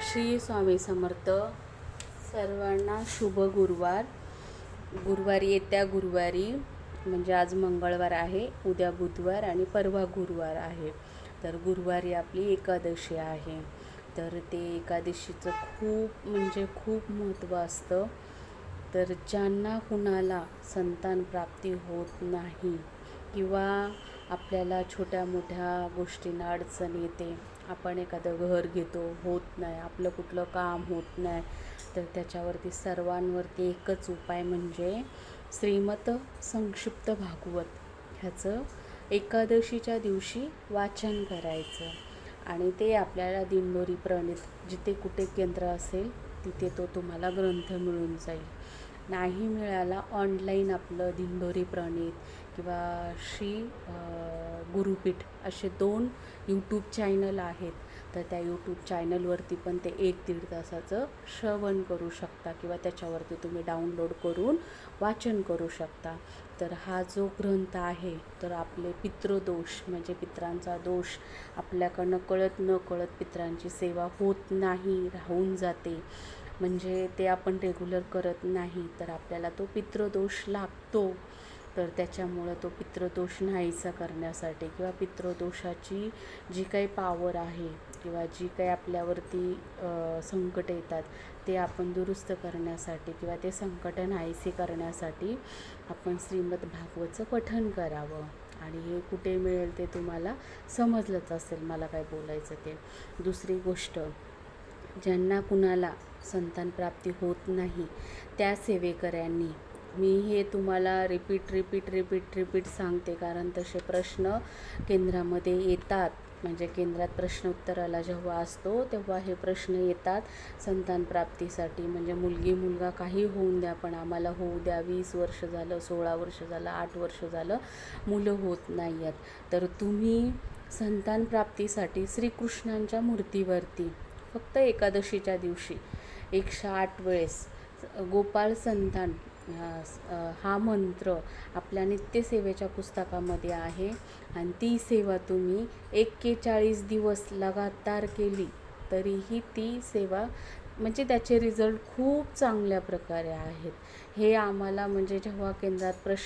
श्री स्वामी समर्थ. सर्वांना शुभ गुरुवार. येत्या गुरुवारी म्हणजे आज मंगळवार आहे, उद्या बुधवार आणि परवा गुरुवार आहे. तर गुरुवारी आपली एकादशी आहे. तर ते एकादशीचं खूप महत्त्व असतं. तर ज्यांना कुणाला संतान प्राप्ती होत नाही किंवा आपल्याला छोट्या मोठ्या गोष्टींना अडचण येते, आपण एखादं घर घेतो, होत नाही, आपलं कुठलं काम होत नाही, तर त्याच्यावरती सर्वांवरती एकच उपाय म्हणजे श्रीमत संक्षिप्त भागवत ह्याचं एकादशीच्या दिवशी वाचन करायचं. आणि ते आपल्याला दिंडोरी प्रणीत जिथे कुठे केंद्र असेल तिथे तो तुम्हाला ग्रंथ मिळून जाईल. नाही मिळाला ऑनलाईन आपलं दिंडोरी प्रणीत किंवा श्री गुरुपीठ असे 2 यूट्यूब चॅनल आहेत. तर त्या यूट्यूब चॅनलवरती पण ते 1-1.5 तासाचं श्रवण करू शकता किंवा त्याच्यावरती तुम्ही डाउनलोड करून वाचन करू शकता. तर हा जो ग्रंथ आहे, तर आपले पितृदोष म्हणजे पितरांचा दोष आपल्याकडनं कळत न कळत पितरांची सेवा होत नाही, राहून जाते. म्हणजे ते आपण रेग्युलर करत नाही तर आपल्याला तो पितृदोष लागतो. तर त्याच्यामुळं तो पितृदोष नाहीसा करण्यासाठी किंवा पितृदोषाची जी काही पावर आहे किंवा जी काही आपल्यावरती संकट येतात ते आपण दुरुस्त करण्यासाठी किंवा ते संकट नाहीसे करण्यासाठी आपण श्रीमद भागवतचं पठण करावं. आणि हे कुठे मिळेल ते तुम्हाला समजलंच असेल मला काय बोलायचं ते. दुसरी गोष्ट, ज्यांना कुणाला संतान प्राप्ती होत नाही त्या सेवेकऱ्यांनी, मी हे तुम्हाला रिपीट सांगते कारण तसे प्रश्न केंद्रामध्ये येतात. म्हणजे केंद्रात प्रश्न उत्तराला जेव्हा असतो तेव्हा हे प्रश्न येतात संतान प्राप्तीसाठी. म्हणजे मुलगी मुलगा काही होऊन द्या, पण आम्हाला होऊ द्या. 20 वर्ष झालं, 16 वर्ष झालं, 8 वर्ष झालं, मुलं होत नाही आहेत. तर तुम्ही संतान प्राप्तीसाठी श्रीकृष्णांच्या मूर्तीवरती फक्त एकादशीच्या दिवशी 108 वेळेस गोपाळ संतान हा मंत्र आपल्या नित्यसेवेच्या पुस्तकामध्ये आहे. आणि ती सेवा तुम्ही 41 दिवस लगातार केली तरीही ती सेवा म्हणजे त्याचे रिझल्ट खूप चांगल्या प्रकारे आहेत. हे आम्हाला म्हणजे जेव्हा केंद्रात प्रश्न